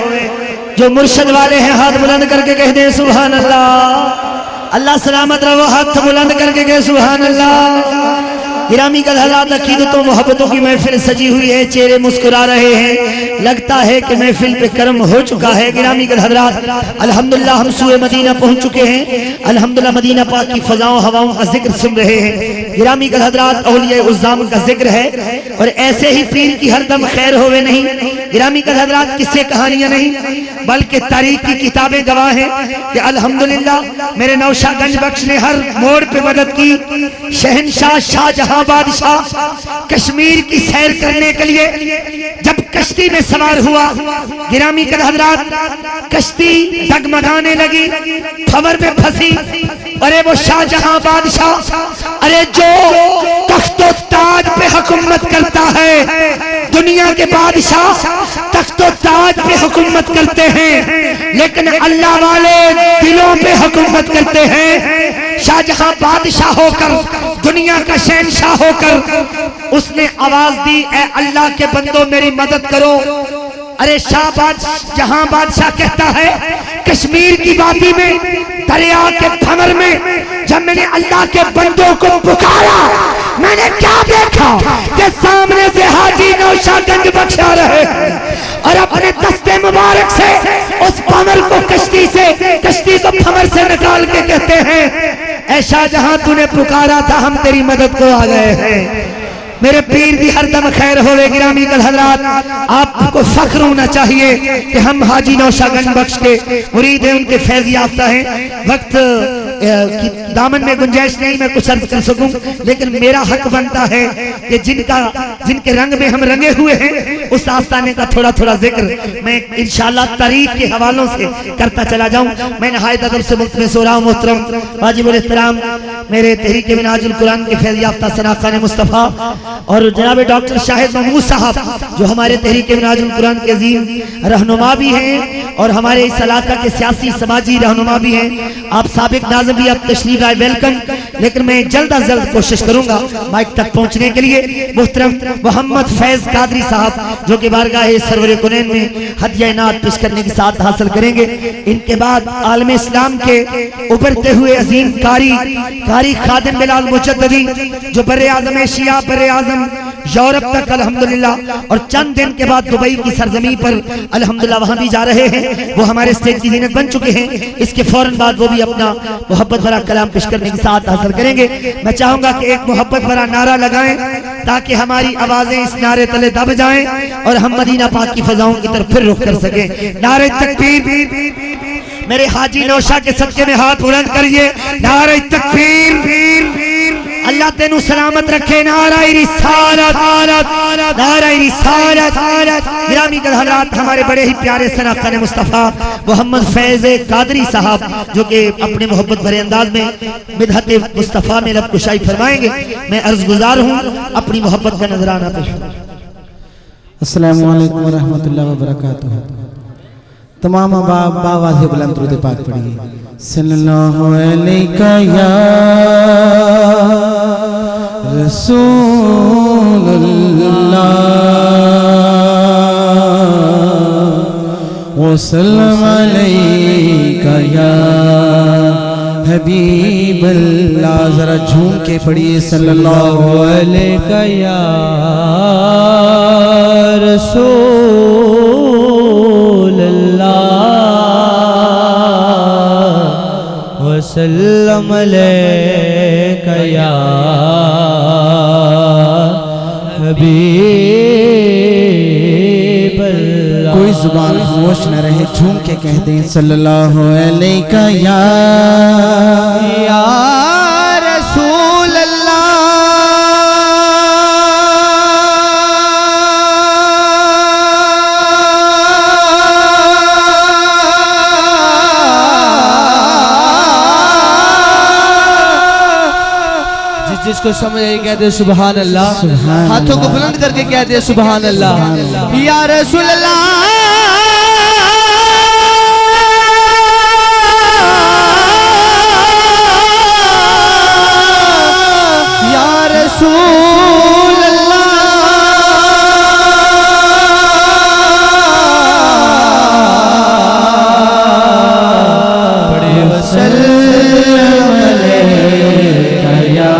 जो मुर्शद वाले हैं हाथ बुलंद करके कह दे सुभान अल्लाह। अल्लाह सलामत रहो, हाथ बुलंद करके कहे सुभान अल्लाह। गिरामी कल हजरात अकीदतों मोहब्बतों की महफिल सजी हुई है, चेहरे मुस्कुरा रहे हैं, लगता है कि महफिल पे कर्म हो चुका है। गिरामी कल हजरात अल्हम्दुलिल्लाह हम सूए मदीना पहुंच चुके हैं। अल्हम्दुलिल्लाह मदीना पाक की फजाओं हवाओं का जिक्र सुन रहे हैं। गिरामी कल हजरात औलिया उज़्ज़ाम का जिक्र है और ऐसे ही पीर की हरदम खैर होवे नहीं। गिरामी कल हजरात किस्से कहानियां नहीं बल्कि तारीख की किताबें गवाह हैं कि अल्हम्दुलिल्लाह मेरे नौशागंज बख्श ने हर मोड़ पे मदद की। शहनशाह शाहजहां बादशाह कश्मीर की सैर करने के लिए जब कश्ती में सवार हुआ, गिरामी कल हजरात कश्ती डगमगाने लगी, खबर में फंसी। अरे वो शाहजहां बादशाह, अरे जो तख्तो ताज पे हुकूमत करता है, दुनिया के बादशाह तख्तो ताज पे हुकूमत करते हैं लेकिन अल्लाह वाले दिलों पे हुकूमत करते हैं। शाहजहां बादशाह होकर, दुनिया का शहंशाह होकर उसने आवाज दी, ए अल्लाह के बंदो मेरी मदद करो। अरे शाहजहां बादशाह कहता है कश्मीर की वादी में, दरिया के भंवर में जब मैंने अल्लाह के बंदों को पुकारा, मैंने क्या देखा कि सामने से हाजी नौशागंज बख्श आ रहे हैं और अपने दस्ते मुबारक से उस भंवर को कश्ती को भंवर से निकाल के कहते हैं, ऐ शाहजहां तूने पुकारा था, हम तेरी मदद को आ गए हैं। मेरे पीर दी हरदम खैर होवे। गिरामी कल हजरात आपको फख्र होना चाहिए कि हम हाजी नौशागंज बख्श के मुरीद हैं, उनके फैज़ याफ्ता हैं। वक्त की दामन में गुंजाइश नहीं मैं कुछ अर्ज कर सकूं, लेकिन मेरा हक बनता है कि जिनके रंग में हम रंगे हुए हैं उस आस्ताने का थोड़ा थोड़ा जिक्र मैं इंशाअल्लाह तारीख के हवालों से करता चला जाऊं। मैं नहायत अदब से मुल्क में सो रहा हूं। मोहतरम वाजिबुल एहतराम मेरे तहरीक मिनहाजुल कुरान के फैज़ याफ्ता सनाखाने मुस्तफ़ा और जनाब डॉक्टर शाहिद महमूद साहब जो हमारे तहरीक मिनहाजुल कुरान के अजीम रहनुमा भी हैं और हमारे इस इलाका के सियासी समाजी रहनुमा भी हैं। आप साबिक नाज़िम भी आप तशरीफ आए, वेलकम। लेकिन मैं जल्द अज जल्द कोशिश करूंगा माइक तक पहुंचने के लिए। मुहतरम मोहम्मद फैज कादरी साहब जो कि बारगाह सरवर कुनैन में हदिया इनात पेश करने की साथ हासिल करेंगे। इनके बाद आलम इस्लाम के उभरते हुए अजीम कारी खादिम बिलाल मुजद्ददी जो बर्रे आज़म एशिया, बर्रे आज़म यूरोप तक अल्हम्दुलिल्लाह और चंद दिन के बाद दुबई की सरजमी पर अल्हम्दुलिल्लाह वहां भी जा रहे हैं, वो हमारे स्टेज की ज़ीनत बन चुके हैं। इसके फौरन बाद वो भी अपना मोहब्बत भरा कलाम पेश करने के साथ हासिल करेंगे। मैं चाहूंगा कि एक मोहब्बत भरा नारा लगाएं ताकि हमारी आवाजें इस नारे तले दब जाएं और हम मदीना पाक की फजाओं की तरफ फिर रुख कर सकें। नारे तकबीर। मेरे हाजी नौशा के सदके में हाथ बुलंद करिए। नारे तकबीर। अल्लाह तेनू सलामत रखे। नारा रिसालत, नारा रिसालत। गिरामी कल हजरात हमारे बड़े ही प्यारे सनाखान मुस्तफ़ा मोहम्मद फैज कादरी साहब जो कि अपने मोहब्बत भरे अंदाज में बिदअत मुस्तफ़ा में लब कुशाई फरमाएंगे। मैं अर्ज गुजार हूँ अपनी मोहब्बत का नजराना पेश। अस्सलामु अलैकुम व रहमतुल्लाहि व बरकातुहू। तमाम बाबा से बुलंद दुरूद पाक पढ़िए। सल्लल्लाहु अलैका या रसूलुल्लाह व सल्लम अलैका या हबीबल्लाह। जरा झूम के पढ़िए सल्लल्लाहु अलैका या वसल्लम अलैका या हबीबल्लाह। कोई जुबान खामोश न रहे, झूम के कह दें सल्लल्लाहु अलैहि या रसूल अल्लाह। जिसको समझ आई कह दे सुभान अल्लाह। हाथों को बुलंद करके कह दे सुभान अल्लाह। या रसूल अल्लाह या रसूल अल्लाह। बड़े वसल्लम अलैका या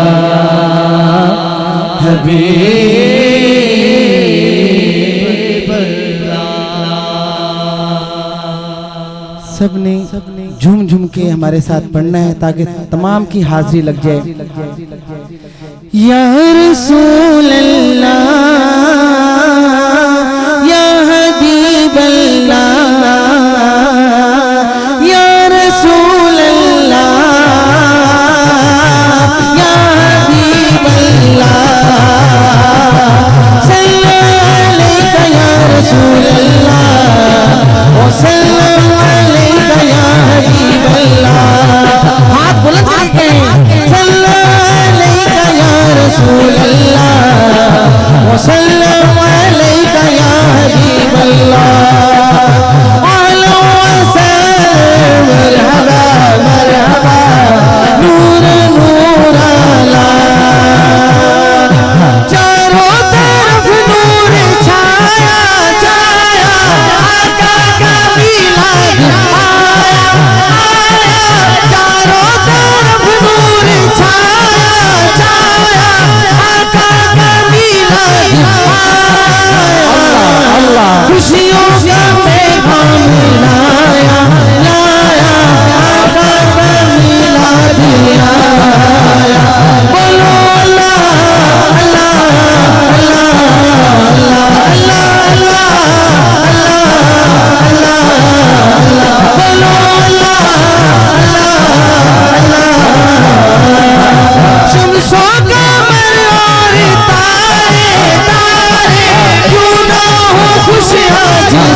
सबने झूम झूम के हमारे साथ पढ़ना है ताकि तमाम की हाजिरी लग जाए। या रसूल अल्लाह या हबीब अल्लाह या रसूल अल्लाह या हबीब अल्लाह सल्लल्लाहु अलैका या रसूल अल्लाह व सल्लल्लाहु अलैका या हबीब अल्लाह। हाथ बुलंद करके सल्लल्लाहु अलैका या रसूल अल्लाह व सल्लल्लाहु अलैका या हबीब अल्लाह। आला व सल्लम मरहबा मरहबा नूर नूर आला। चारों तरफ नूर छाया छाया आका का मिलाद आया। चारों तरफ नूर छाया छाया आका का मिलाद आया। खुशियों का पैगाम लाया लाया आका का मिलाद आया। बोलो अल्लाह खुशियाँ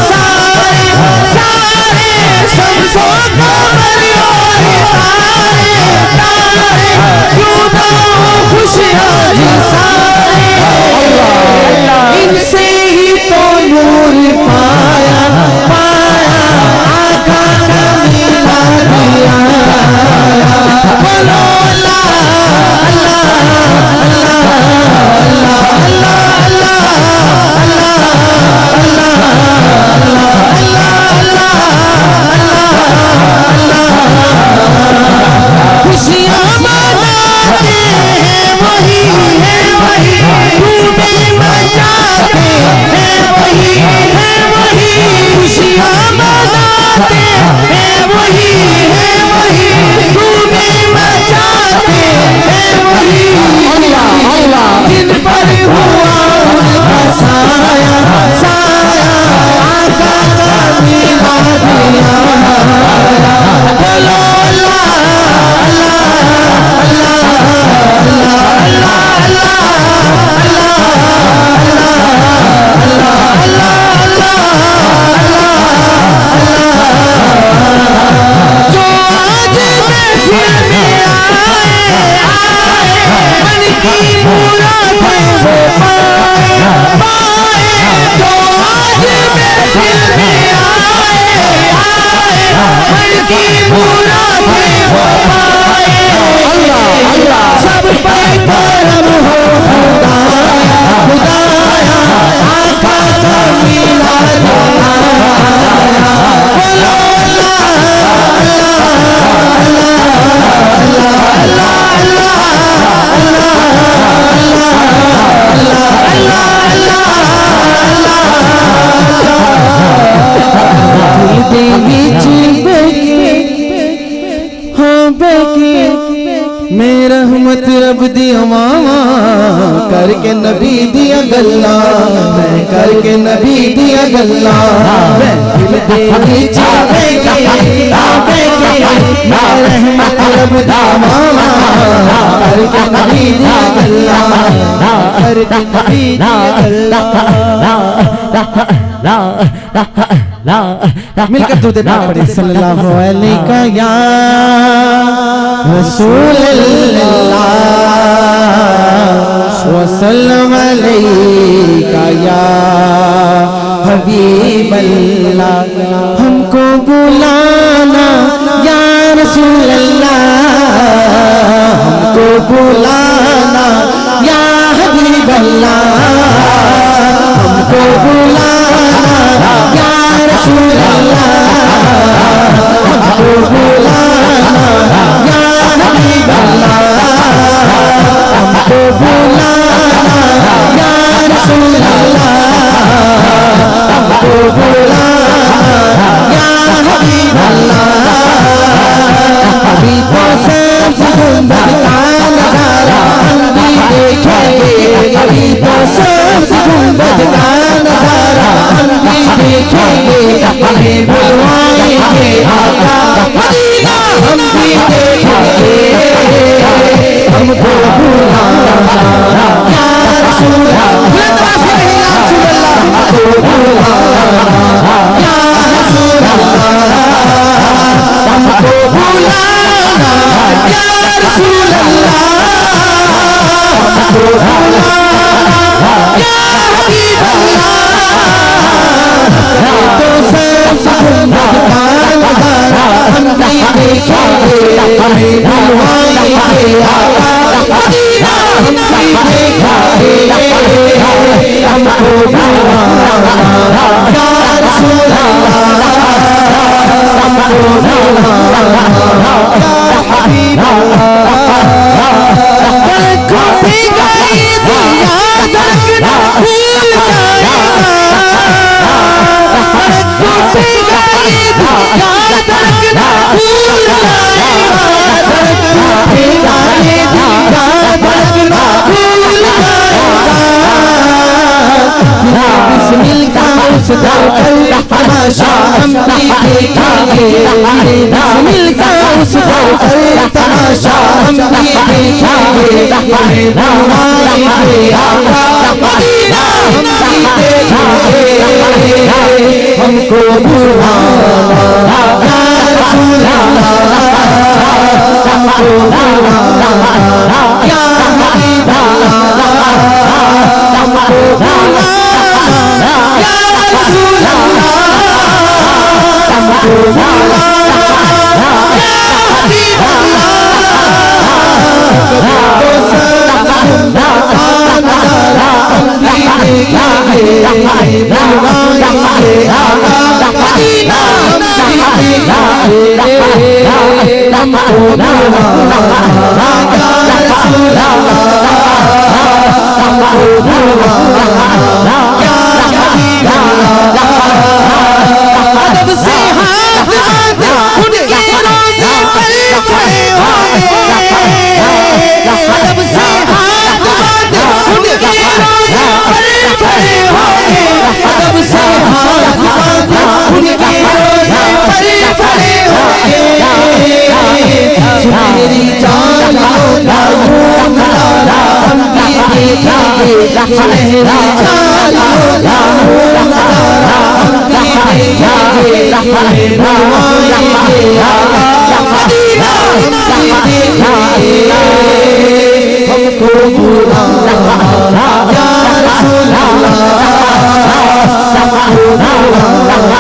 करके नबी दिया गल्ला, मैं करके नबी दिया गल्ला, मैं दिल तेरी चाहेंगे आवेंगे, मैं रहमत रब दा मामा, करके नबी दिया गल्ला, करके नबी दिया गल्ला। मिलकर दूध ना पड़े सल्लल्लाहु अलैहि या रसूल अल्लाह वसल्लम अलैका या हबीब अल्लाह। हमको बुलाना या रसूल अल्लाह, हमको बुलाना या हबीब अल्लाह, हमको बुलाना या रसूल अल्लाह, हमको बुलाना या हबीब अल्लाह, हमको बुलाना या रसूल अल्लाह, हमको बुलाना या हबीब अल्लाह। अभी तो सब गुंबद का नजारा हम भी देखेंगे, अभी तो सब गुंबद का नजारा हम भी देखेंगे, हमें बुलवाएंगे आका मदीना हम भी देखेंगे, हमको बुलाना या रसूल अल्लाह, हमको बुलाना या रसूल अल्लाह, हमको बुलाना या रसूल अल्लाह, हमको बुलाना या हबीब अल्लाह। तो सब गुंबद का नजारा हम भी देखेंगे, हमें बुलवाएंगे आका मदीना हम भी देखेंगे, हमको बुलाना या रसूल अल्लाह, हमको बुलाना या हबीब अल्लाह। खोटी गई दुनिया धड़कना भूल जाएगा, खोटी गई दुनिया धड़कना भूल जाएगा, खोटी गई दुनिया धड़कना भूल जाएगा। बिस्मिल का उस दर पर तमाशा हम भी देखेंगे, बिस्मिल का उस दर पर तमाशा हम भी देखेंगे, हमें बुलाएंगे आका मदीना हम भी देखेंगे, हमको बुलाना या रसूल अल्लाह, हमको बुलाना या हबीब अल्लाह, हमको बुलाना या रसूल अल्लाह, हमको बुलाना या हबीब अल्लाह। तो सब गुंबद का नजारा हम भी देखेंगे, बुलवाएंगे आका मदीना हम भी देखेंगे, हमको बुलाना या रसूल अल्लाह, हमको बुलाना या हबीब अल्लाह। अदब से हाथ बांध उनके रोज़े पर खड़े होंगे, अदब से हाथ बांध उनके रोज़े पर खड़े होंगे, अदब से हाथ बांध उनके रोज़े पर खड़े होंगे। सुनहरी जान होता हूँ नजारा हम भी देखेंगे, सुनहरी जान होता हूँ नजारा हम भी देखेंगे, हमें बुलवाएंगे आका मदीना हम भी देखेंगे, हमको बुलाना या रसूल अल्लाह, हमको बुलाना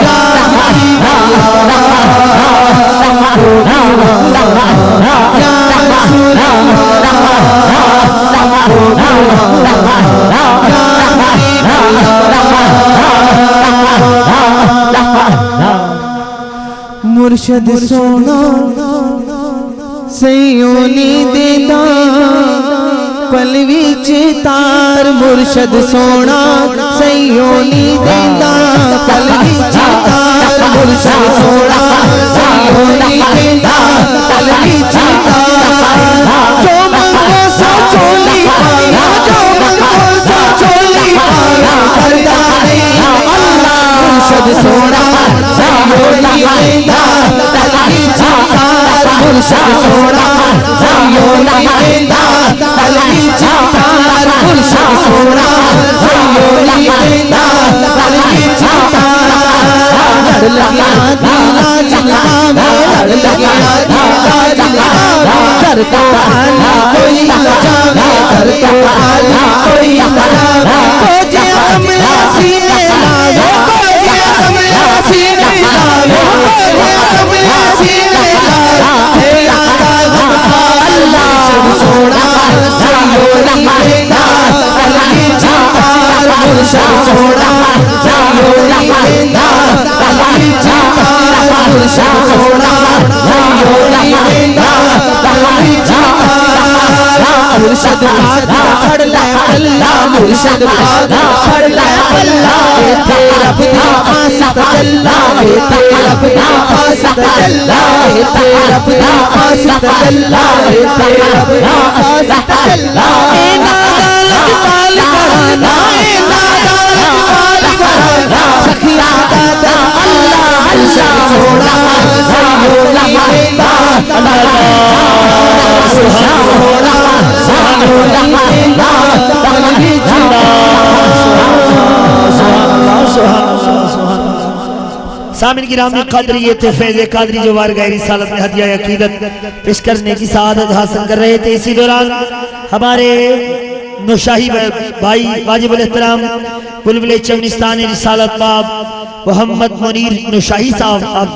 या हबीब अल्लाह, हमको बुलाना या रसूल अल्लाह, हमको बुलाना या हबीब अल्लाह। मुर्शद सोना सयोनी देदा पलवी चितार, मुर्शद सोना सयोनी देदा पलवी चितार, मुर्शद सोना सयोनी देदा पलवी चितार। जो मंगो सो चोली पाया मुर्शद सोना सयोली देंदा तलगी चितार मुर्शद सोना सयोली देंदा तलगी चितार मुर्शद सोना सयोली देंदा तलगी चितार लड़ लगिया दीना जिलावे लड़ लगिया दीना जिलावे कर तो आली कोई लजावे कर तो आली कोई लजावे खोजे हमला सीने लावे खोजे हमला सीने लावे खोजे हमला सीने लावे हे आका अल्लाह सब सोना सयोली देंदा तलगी चितार मुर्शद सोना सयोली देंदा तलगी चितार मुर्शद सोना सयोली देंदा तलगी चितार मुर्शद पादा फड़ ले पल्ला मुर्शद पादा फड़ ले पल्ला तेरा पिता आसत जल्ला तेरा पिता आसत जल्ला तेरा पिता आसत जल्ला तेरा पिता आसत जल्ला ए नादालत काल कराना ए नादालत काल कराना सखिया दादा अल्लाह अल्लाह सोना सयोली देंदा अल्लाह सोना सयोली देंदा तलगी सामिन गिराम कदर ये थे फैज़ कादरी जो वारगाह रिसालत में हदिया अकीदत पेश करने की सआदत हासिल कर रहे थे। इसी दौरान हमारे नौशाही भाई वाजिबुल एहतराम बुलबुल चमनिस्तान रिसालत बाब मोहम्मद मुनीर नौशाही साहब अब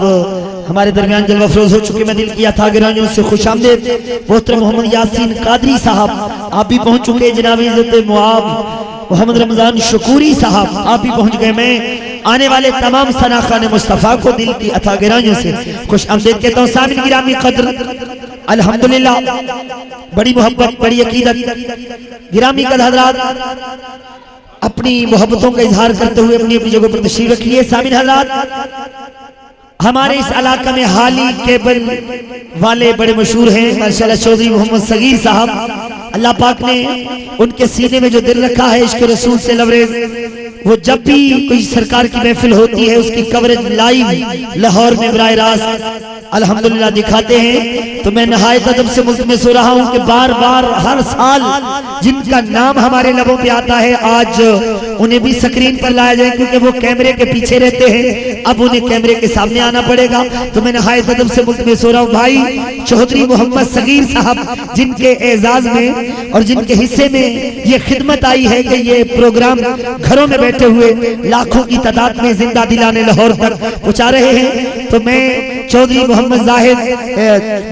हमारे दरमियान जलवा फरोज हो चुके। मैं दिल किया था गिरानियों से खुशामदीद मोहतरम मोहम्मद यासीन कादरी साहब आप भी पहुंच चुके। जनाब इज्जत मुआब मोहम्मद रमजान शकूरी साहब आप भी पहुंच गए। मैं आने वाले तमाम सनाखान मुस्तफ़ा को दिल की अथा गिरानियों से खुश आमदीद कहता हूँ। सामिन गिरामी कद्र अल्हम्दुलिल्लाह बड़ी मोहब्बत बड़ी अकीदत गिरामी कद हज़रात अपनी मोहब्बतों का इजहार करते हुए अपनी अपनी जगह पर तशरीफ रखिए। सामिन हज़रात हमारे इस इलाका में हाली केबल वाले बड़े मशहूर हैं माशाल्लाह चौधरी मोहम्मद सगीर साहब। अल्लाह पाक ने उनके सीने में जो दिल रखा है इश्क रसूल से लबरेज, वो जब भी कोई सरकार की महफिल होती है उसकी कवरेज लाइव लाहौर में बराह रास्त अल्हम्दुलिल्लाह दिखाते हैं। तो मैं नहायत अदब से मुल्क में सो रहा हूँ कि बार बार हर साल जिनका नाम हमारे लबों पे आता है आज उन्हें भी स्क्रीन पर लाया जाए, क्योंकि वो कैमरे के पीछे रहते हैं, अब उन्हें कैमरे के सामने आना पड़ेगा। तो मैं नहायत अदब से मुल्क में सो रहा हूँ। भाई चौधरी मोहम्मद सगीर साहब जिनके एजाज में और जिनके हिस्से में ये खिदमत आई है कि ये प्रोग्राम घरों में बैठे हुए लाखों की तादाद में जिंदा दिलाने लाहौर तक पहुंचा रहे हैं। तो मैं चौधरी मोहम्मद जाहिद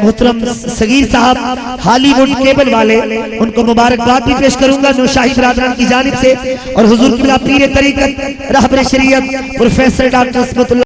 मोहतरम सगीर साहब हॉलीवुड केबल वाले उनको मुबारकबाद भी पेश करूंगा नौशाही बरादरान की जानिब से, और हुजूर किबला पीर तरीकत रहबर शरीयत प्रोफेसर डॉक्टर